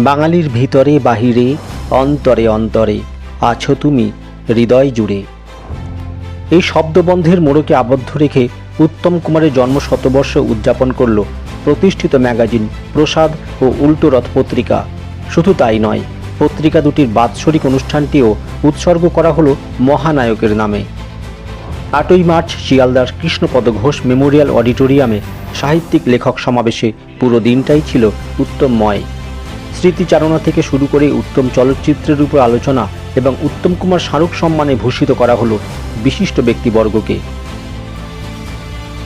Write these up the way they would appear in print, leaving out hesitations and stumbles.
বাঙালির ভিতরে বাহিরে অন্তরে অন্তরে আছো তুমি হৃদয় জুড়ে। এই শব্দবন্ধের মোড়কে আবদ্ধ রেখে উত্তম কুমারের জন্ম শতবর্ষ উদযাপন করল প্রতিষ্ঠিত ম্যাগাজিন প্রসাদ ও উল্টো রথ পত্রিকা। শুধু তাই নয়, পত্রিকা দুটির বাৎসরিক অনুষ্ঠানটিও উৎসর্গ করা হলো মহানায়কের নামে। 8ই মার্চ শিয়ালদার কৃষ্ণপদ ঘোষ মেমোরিয়াল অডিটোরিয়ামে সাহিত্যিক লেখক সমাবেশে পুরো দিনটাই ছিল উত্তমময়। স্মৃতিচারণা থেকে শুরু করে উত্তম চলচ্চিত্রের উপর আলোচনা এবং উত্তম কুমার শাহরুখ সম্মানে ভূষিত করা হলো বিশিষ্ট ব্যক্তিবর্গকে।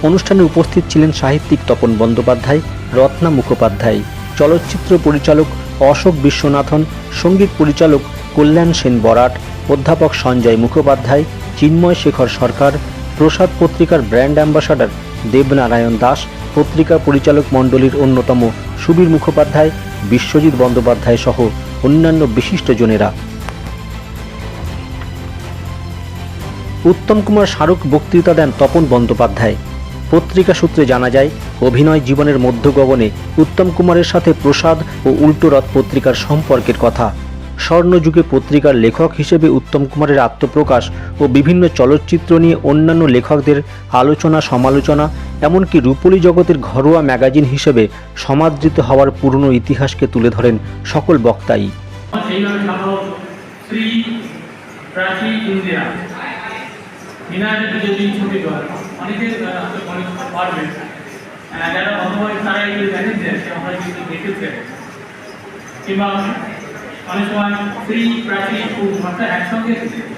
অনুষ্ঠানে উপস্থিত ছিলেন সাহিত্যিক তপন বন্দ্যোপাধ্যায়, রত্না মুখোপাধ্যায়, চলচ্চিত্র পরিচালক অশোক বিশ্বনাথন, সঙ্গীত পরিচালক কল্যাণ সেন বরাট, অধ্যাপক সঞ্জয় মুখোপাধ্যায়, চিন্ময় শেখর সরকার, প্রসাদ পত্রিকার ব্র্যান্ড অ্যাম্বাসাডার দেবনারায়ণ দাস, পত্রিকা পরিচালক মণ্ডলীর অন্যতম সুবীর মুখোপাধ্যায়, বিশ্বজিৎ বন্দ্যোপাধ্যায় সহ অন্যান্য বিশিষ্টজনেরা। উত্তম কুমার শাহরুখ বক্তৃতা দেন তপন বন্দ্যোপাধ্যায়। পত্রিকা সূত্রে জানা যায়, অভিনয় জীবনের মধ্যগগনে উত্তম কুমারের সাথে প্রসাদ ও উল্টো রথ পত্রিকার সম্পর্কের কথা। স্বর্ণযুগে পত্রিকার লেখক হিসেবে উত্তম কুমারের আত্মপ্রকাশ ও বিভিন্ন চলচ্চিত্র নিয়ে অন্যান্য লেখকদের আলোচনা সমালোচনা, এমনকি রূপলী জগতের ঘরোয়া ম্যাগাজিন হিসেবে সমাদৃত হওয়ার পুরনো ইতিহাসকে তুলে ধরেন সকল বক্তাই। অনেক সময় শ্রী প্রাচী অর্থাৎ একসঙ্গে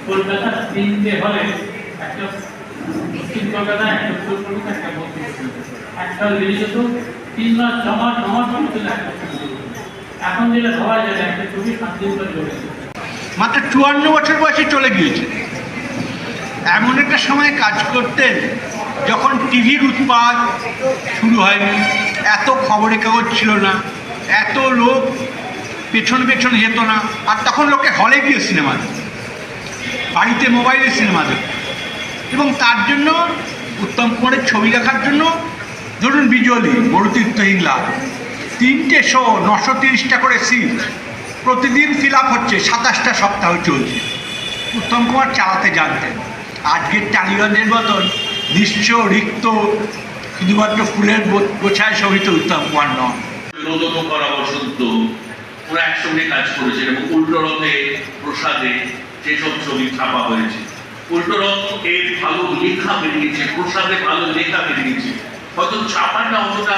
কলকাতার তিনটে হলে, একটা দক্ষিণ কলকাতা, একটা উত্তর কলকাতা, একটা মধ্য একটা রিলিজ হতো 3 মাস 6 মাস 9 মাস পর্যন্ত একটা ছবি। এখন যেটা ভাবা যায় একটা ছবি 7 দিন ধরে চলে মাত্র 54 বছর বয়সে চলে গিয়েছে। এমন একটা সময় কাজ করতেন যখন টিভির উৎপাদ শুরু হয়নি, এত খবরের কাগজ ছিল না, এত লোক পেছন পেছন যেত না, আর তখন লোকে হলে গিয়ে সিনেমা দেখত, বাড়িতে মোবাইলে সিনেমা দেখত। এবং তার জন্য উত্তম কুমারের ছবি দেখার জন্য ধরুন বিজলি, মরুতীর্থ হিংলা, 3টে শো, 930টা করে সিট, প্রতিদিন ফিল আপ হচ্ছে, 27টা সপ্তাহ চলছে। উত্তম কুমার চালাতে জানতেন। আজকের টালিগঞ্জের মতন নিঃস্ব রিক্ত শুধুমাত্র ফুলের গোছায় শোভিত উত্তম কুমার নন। বিনোদন করা বসন্ত ওরা একসঙ্গে কাজ করেছে এবং উল্টো রথে প্রসাদে সেসব ছবি ছাপা হয়েছে। উল্টো রথ এর ভালো লেখা বেরিয়েছে, প্রসাদে ভালো লেখা বেরিয়েছে। হয়তো ছাপাটা অতটা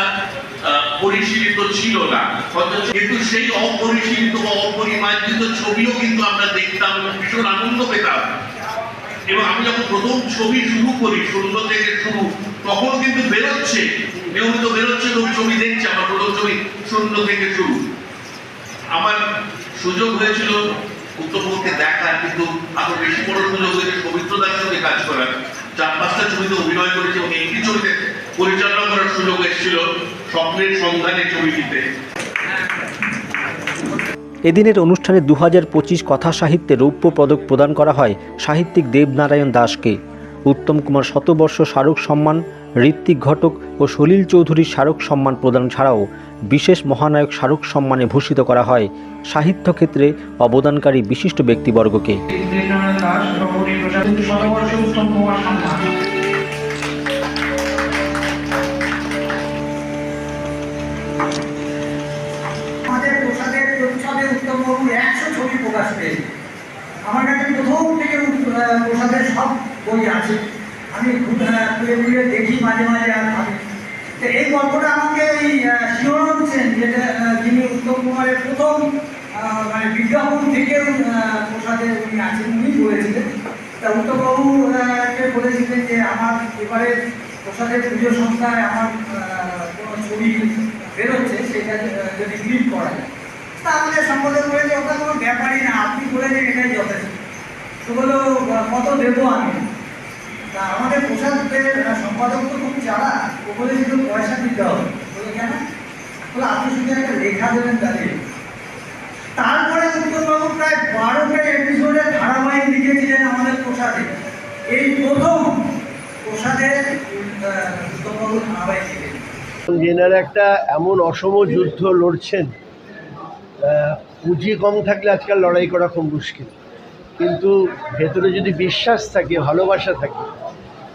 পরিশীলিত ছিল না, হয়তো, কিন্তু সেই অপরিশীলিত বা অপরিমার্জিত ছবিও কিন্তু আমরা দেখতাম, ভীষণ আনন্দ পেতাম। এবং আমি যখন প্রথম ছবি শুরু করি, শূন্য থেকে শুরু, তখন কিন্তু বেরোচ্ছে, নিয়মিত বেরোচ্ছে, লোক ছবি দেখছে। আমার প্রথম ছবি শূন্য থেকে শুরু। আমার সুযোগ হয়েছিল উত্তমকে দেখার, কিন্তু আরো বেশি বড় সুযোগ হয়েছে সৌমিত্রদার সঙ্গে কাজ করার। 4-5টা ছবিতে অভিনয় করেছে এবং একটি ছবিতে পরিচালনা করার সুযোগ এসেছিল, স্বপ্নের সন্ধানে ছবিটিতে। এদিনের অনুষ্ঠানে 2025 কথা সাহিত্যে রৌপ্য পদক প্রদান করা হয় সাহিত্যিক দেবনারায়ণ দাসকে। উত্তম কুমার শতবর্ষ শাহরুখ সম্মান, ঋত্বিক ঘটক ও সলিল চৌধুরীর শাহরুখ সম্মান প্রদান ছাড়াও বিশেষ মহানায়ক শাহরুখ সম্মানে ভূষিত করা হয় সাহিত্য ক্ষেত্রে অবদানকারী বিশিষ্ট ব্যক্তিবর্গকে। আমার কাছে প্রথম থেকে প্রসাদের সব বই আছে, আমি ঘুরে দেখি মাঝে মাঝে। আর ভাবি তো এই গল্পটা আমাকে এই শিরোনাম সেন, যেটা যিনি উত্তম কুমারের প্রথম মানে বিজ্ঞাপন থেকে প্রসাদের উনি আছেন, উনি বলেছিলেন। তা উত্তমবাবুকে বলেছিলেন যে আমার এবারে প্রসাদের পুজো সংস্থায় আমার কোনো ছবি বেরোচ্ছে, সেটা যদি ক্লিক করা যায়। তা আমাদের সম্বোধন করে যে ওটা কোনো ব্যাপারই না, আপনি বলেছেন এটাই যথেষ্ট। তো বলো কত দেবো আমি? তা আমাদের প্রসাদের সম্পাদক তো খুব চালা, ও বলে কিন্তু পয়সা দিতে হবে। বলে কেন? বলে আপনি শুধু একটা লেখা দেবেন তাদের। তারপরে উত্তমবাবু প্রায় 12টা এপিসোডে ধারাবাহিক লিখেছিলেন আমাদের প্রসাদে। এই প্রথম প্রসাদে উত্তমবাবু ধারাবাহিক লিখেছিলেন। এনারা একটা এমন অসম যুদ্ধ লড়ছেন, পুঁজি কম থাকলে আজকাল লড়াই করা খুব মুশকিল, কিন্তু ভেতরে যদি বিশ্বাস থাকে, ভালোবাসা থাকে,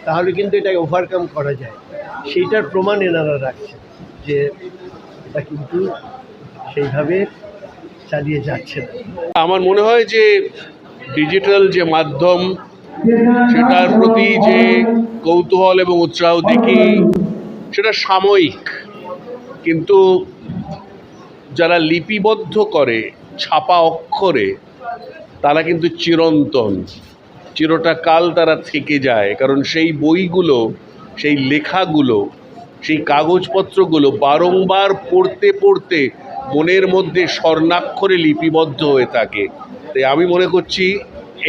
তাহলে কিন্তু এটা ওভারকাম করা যায়। সেইটার প্রমাণ এনারা রাখছেন যে এটা কিন্তু সেইভাবে চালিয়ে যাচ্ছে না। আমার মনে হয় যে ডিজিটাল যে মাধ্যম, সেটার প্রতি যে কৌতূহল এবং উৎসাহ দেখি সেটা সাময়িক, কিন্তু যারা লিপিবদ্ধ করে ছাপা অক্ষরে তারা কিন্তু চিরন্তন, চিরটা কাল তারা থেকে যায়। কারণ সেই বইগুলো, সেই লেখাগুলো, সেই কাগজপত্রগুলো বারংবার পড়তে পড়তে মনের মধ্যে স্বর্ণাক্ষরে লিপিবদ্ধ হয়ে থাকে। তাই আমি মনে করছি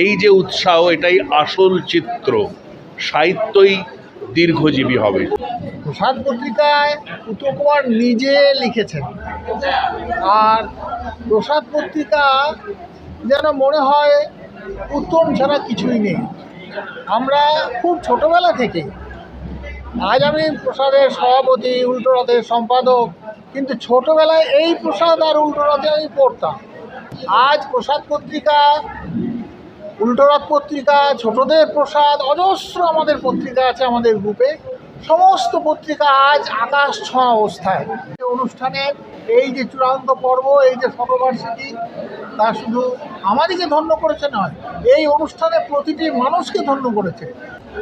এই যে উৎসাহ, এটাই আসল চিত্র। সাহিত্যই দীর্ঘজীবী হবে। প্রসাদ পত্রিকায় উত্তম কুমার নিজে লিখেছেন, আর প্রসাদ পত্রিকা যেন মনে হয় উত্তম ছাড়া কিছুই নেই। আমরা খুব ছোটোবেলা থেকে, আজ আমি প্রসাদের সভাপতি, উল্টোরথের সম্পাদক, কিন্তু ছোটোবেলায় এই প্রসাদ আর উল্টোরথে আমি পড়তাম। আজ প্রসাদ পত্রিকা, উল্টোরথ পত্রিকা, ছোটদের প্রসাদ, অজস্র আমাদের পত্রিকা আছে আমাদের গ্রুপে। সমস্ত পত্রিকা আজ আকাশ ছোঁয়া অবস্থায়। অনুষ্ঠানের এই যে চূড়ান্ত পর্ব, এই যে শতবার্ষিকী, তা শুধু আমাদেরকে ধন্য করেছে নয়, এই অনুষ্ঠানে প্রতিটি মানুষকে ধন্য করেছে।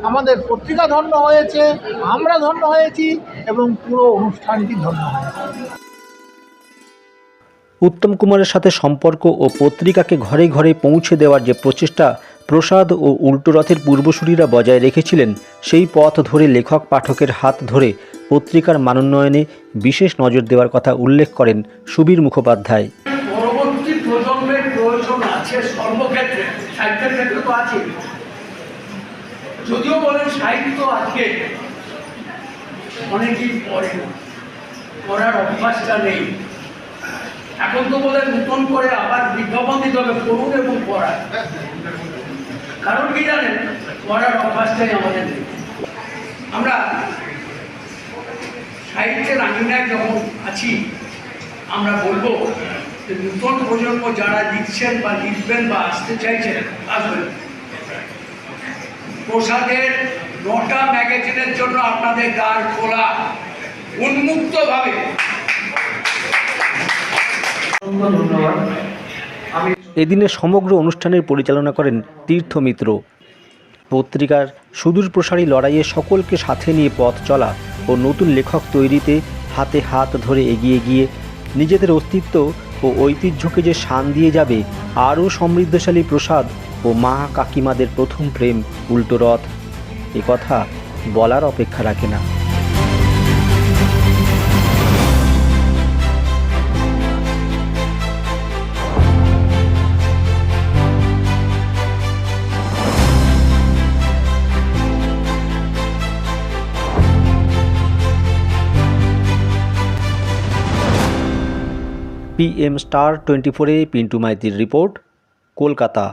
আমাদের পত্রিকা ধন্য হয়েছে, আমরা ধন্য হয়েছি, এবং পুরো অনুষ্ঠানটি ধন্য হয়েছে। উত্তম কুমারের সাথে সম্পর্ক ও পত্রিকাকে ঘরে ঘরে পৌঁছে দেওয়ার যে প্রচেষ্টা প্রসাদ ও উল্টোরথের পূর্বসূরীরা বজায় রেখেছিলেন, সেই পথ ধরে লেখক পাঠকের হাত ধরে পত্রিকার মানোন্নয়নে বিশেষ নজর দেওয়ার কথা উল্লেখ করেন সুবীর মুখোপাধ্যায়। পরবর্তী প্রজন্মের প্রয়োজন আছে সর্বক্ষেত্রে, সাহিত্যের ক্ষেত্রে তো আছে। যদিও বলেন সাহিত্য আজকে অনেকেই পড়ে না, পড়ার অভ্যাসটা নেই। এখন তো বলে নতুন করে আবার বিজ্ঞাপন দিতে হবে পড়ুন এবং পড়ার। কারণ কি জানেন, পড়ার অভ্যাসটাই আমাদের নেই। আমরা সাহিত্যের আঙিনায় যখন আছি, আমরা বলবো যে নতুন প্রজন্ম যারা লিখছেন বা লিখবেন বা আসতে চাইছেন, আসবেন। প্রসাদের 9টা ম্যাগাজিনের জন্য আপনাদের দ্বার খোলা, উন্মুক্তভাবে। এদিনের সমগ্র অনুষ্ঠানের পরিচালনা করেন তীর্থ মিত্র। পত্রিকার সুদূর প্রসারী লড়াইয়ে সকলকে সাথে নিয়ে পথ চলা ও নতুন লেখক তৈরিতে হাতে হাত ধরে এগিয়ে গিয়ে নিজেদের অস্তিত্ব ও ঐতিহ্যকে যে শান দিয়ে যাবে আরও সমৃদ্ধশালী প্রসাদ ও মা কাকিমাদের প্রথম প্রেম উল্টোরথ, এ কথা বলার অপেক্ষা রাখে না। PM Star 24-এ পিন্টু মাইতির রিপোর্ট, কলকাতা।